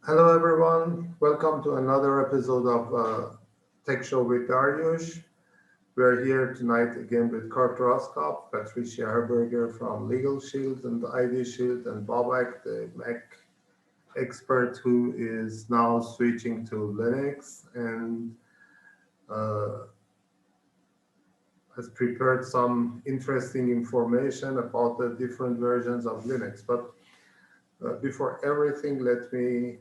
Hello, everyone. Welcome to another episode of Tech Show with Daryoush. We're here tonight again with Kurt Roskopf, Patricia Herberger from Legal Shield and ID Shield, and Bobak, the Mac expert who is now switching to Linux and uh, has prepared some interesting information about the different versions of Linux. But before everything, let me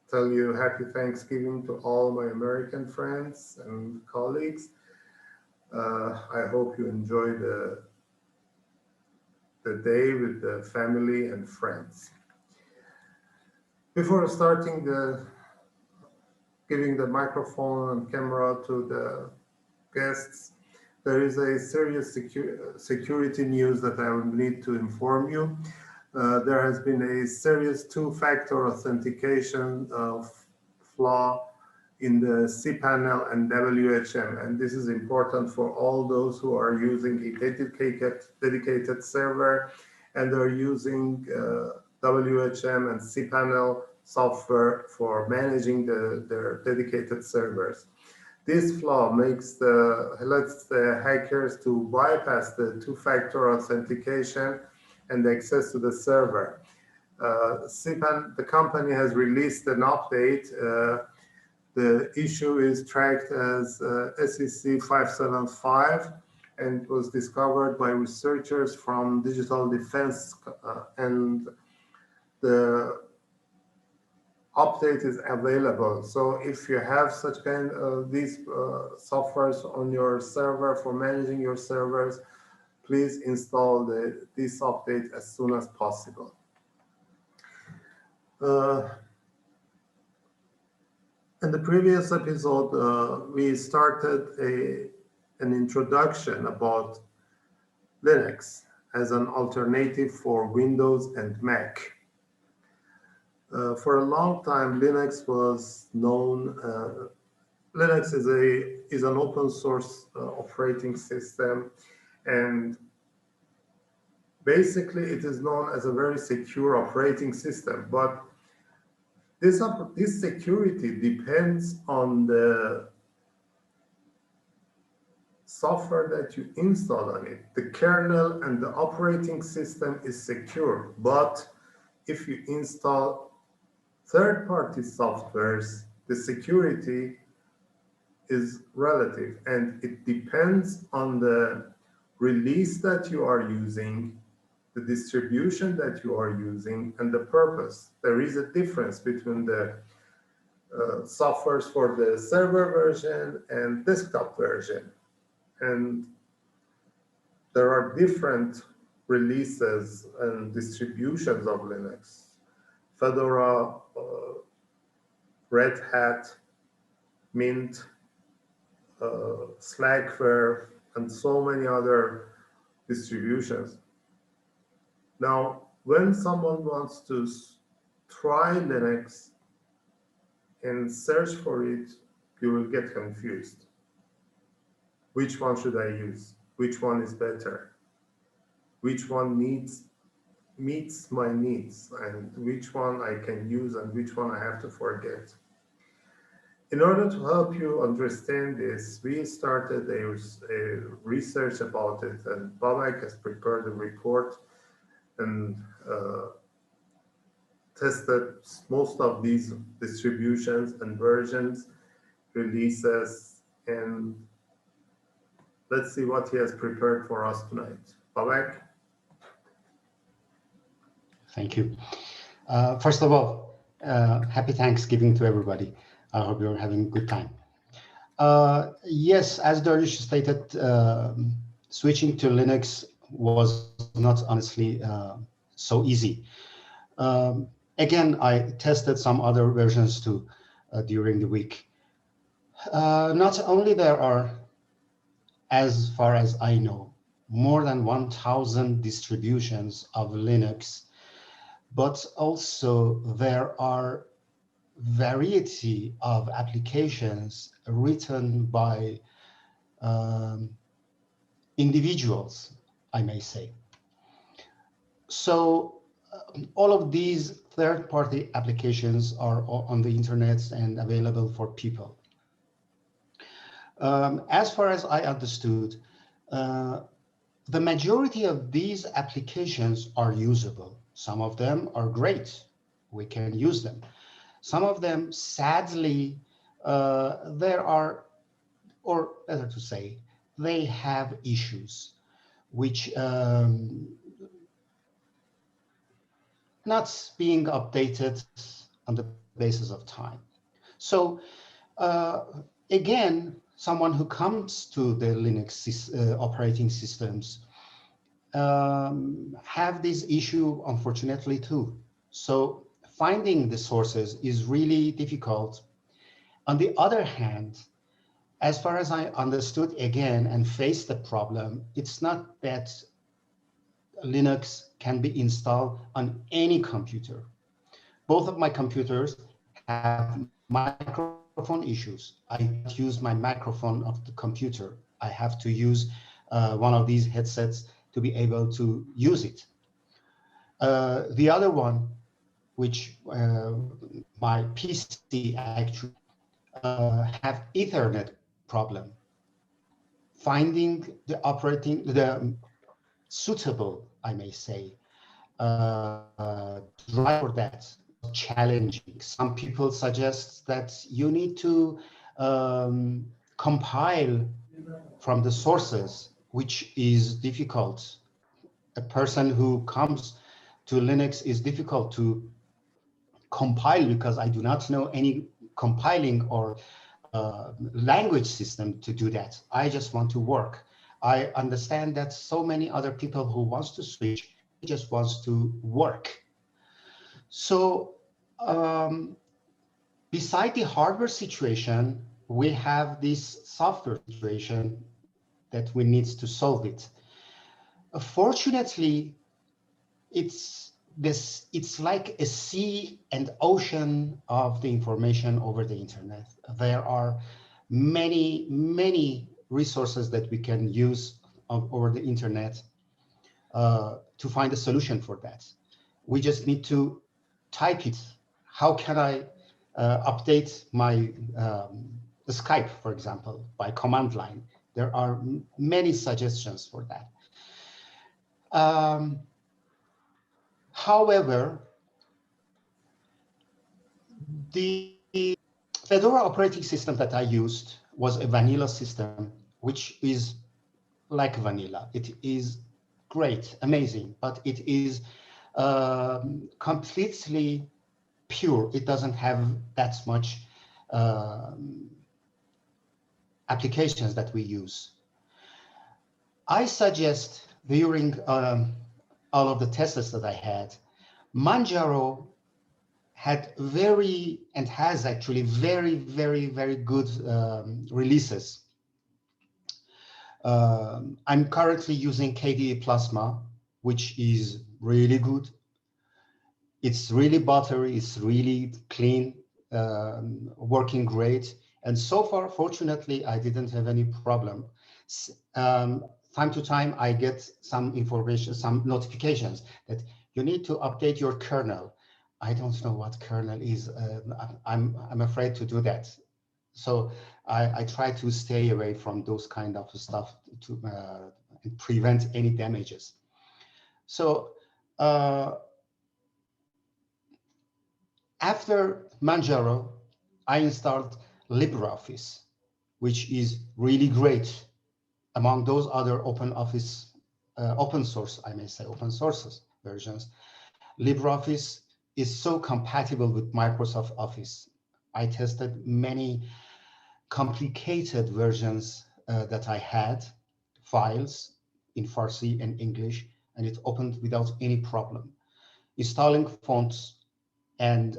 tell you happy Thanksgiving to all my American friends and colleagues. I hope you enjoy the day with the family and friends. Before starting giving the microphone and camera to the guests, there is a serious security news that I will need to inform you. There has been a serious two-factor authentication flaw in the cPanel and WHM, and this is important for all those who are using a dedicated server and are using WHM and cPanel software for managing their dedicated servers. This flaw lets the hackers to bypass the two-factor authentication and access to the server. the company has released an update. The issue is tracked as SEC 575 and was discovered by researchers from Digital Defense, and the update is available. So if you have such kind of these softwares on your server for managing your servers, please install this update as soon as possible. In the previous episode, we started an introduction about Linux as an alternative for Windows and Mac. For a long time, Linux was known. Linux is an open source operating system, and basically it is known as a very secure operating system. But this security depends on the software that you install on it. The kernel and the operating system is secure, but if you install third-party softwares, the security is relative, and it depends on the release that you are using, the distribution that you are using, and the purpose. There is a difference between the softwares for the server version and desktop version. And there are different releases and distributions of Linux. Fedora, Red Hat, Mint, Slackware, and so many other distributions. Now, when someone wants to try Linux and search for it, you will get confused. Which one should I use? Which one is better? Which one meets my needs? And which one I can use and which one I have to forget? In order to help you understand this, we started a research about it, and Babak has prepared a report and tested most of these distributions and versions, releases, and let's see what he has prepared for us tonight. Babak? Thank you. First of all, happy Thanksgiving to everybody. I hope you're having a good time. Yes, as Daryoush stated, switching to Linux was not honestly so easy. Again, I tested some other versions too during the week. Not only there are, as far as I know, more than 1,000 distributions of Linux, but also there are variety of applications written by individuals, I may say. So all of these third-party applications are on the internet and available for people. As far as I understood, the majority of these applications are usable. Some of them are great. We can use them. Some of them, sadly, there are, or better to say, they have issues which not being updated on the basis of time. So again, someone who comes to the Linux operating systems have this issue, unfortunately, too. So finding the sources is really difficult. On the other hand, as far as I understood again and faced the problem, it's not that Linux can be installed on any computer. Both of my computers have microphone issues. I cannot use my microphone of the computer. I have to use one of these headsets to be able to use it. The other one, which my PC actually have Ethernet problem. Finding the suitable, I may say, drive for that was challenging. Some people suggest that you need to compile from the sources, which is difficult. A person who comes to Linux is difficult to compile because I do not know any compiling or language system to do that. I just want to work. I understand that so many other people who wants to switch, they just wants to work. So beside the hardware situation, we have this software situation that we need to solve it. Fortunately, it's like a sea and ocean of the information over the internet. There are many resources that we can use over the internet to find a solution for that. We just need to type it. How can I update my Skype, for example, by command line? There are many suggestions for that. However, the Fedora operating system that I used was a vanilla system, which is like vanilla. It is great, amazing, but it is completely pure. It doesn't have that much applications that we use. I suggest during all of the tests that I had, Manjaro had and has actually very good releases. I'm currently using KDE Plasma, which is really good. It's really buttery, it's really clean, working great. And so far, fortunately, I didn't have any problem. Time to time, I get some information, some notifications that you need to update your kernel. I don't know what kernel is. I'm afraid to do that. So I try to stay away from those kind of stuff to prevent any damages. So after Manjaro, I installed LibreOffice, which is really great among those other open source, I may say, open sources versions. LibreOffice is so compatible with Microsoft Office. I tested many complicated versions that I had, files in Farsi and English, and it opened without any problem. Installing fonts and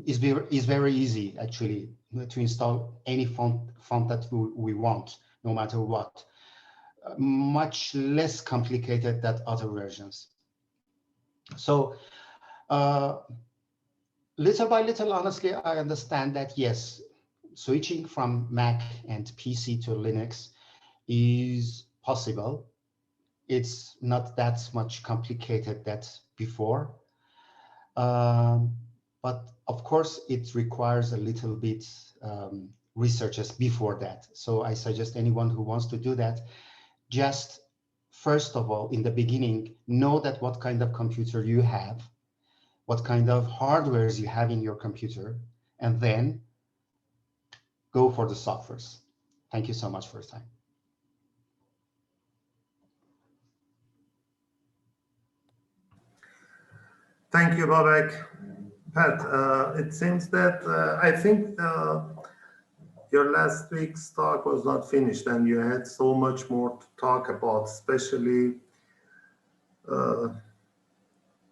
is very easy, actually, to install any font that we want, no matter what. Much less complicated than other versions. So little by little, honestly, I understand that, yes, switching from Mac and PC to Linux is possible. it's not that much complicated that before. But of course, it requires a little bit researches before that. So I suggest anyone who wants to do that, just first of all, in the beginning, know that what kind of computer you have, what kind of hardwares you have in your computer, and then go for the softwares. Thank you so much for your time. Thank you, Babak. Pat, it seems that I think your last week's talk was not finished and you had so much more to talk about, especially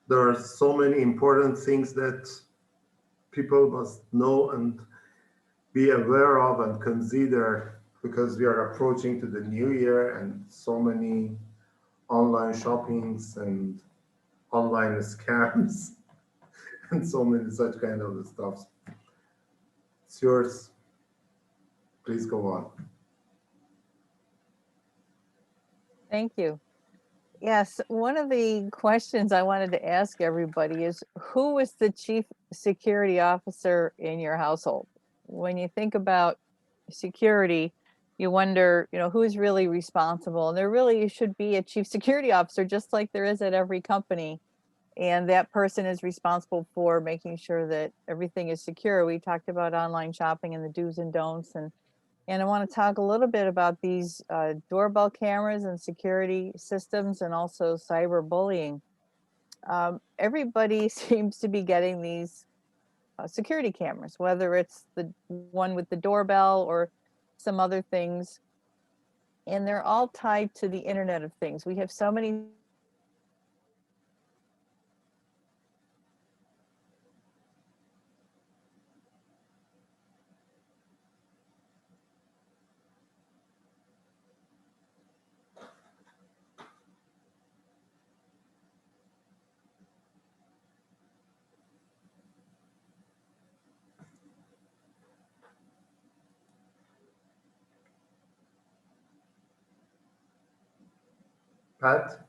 there are so many important things that people must know and be aware of and consider because we are approaching to the new year and so many online shoppings and online scams and so many such kind of stuff. It's yours. Please go on. Thank you. Yes, one of the questions I wanted to ask everybody is who is the chief security officer in your household? When you think about security, you wonder, who's really responsible? And there really should be a chief security officer, just like there is at every company. And that person is responsible for making sure that everything is secure. We talked about online shopping and the do's and don'ts, and I want to talk a little bit about these doorbell cameras and security systems and also cyberbullying. Everybody seems to be getting these security cameras, whether it's the one with the doorbell or some other things. And they're all tied to the Internet of Things. We have so many Pat?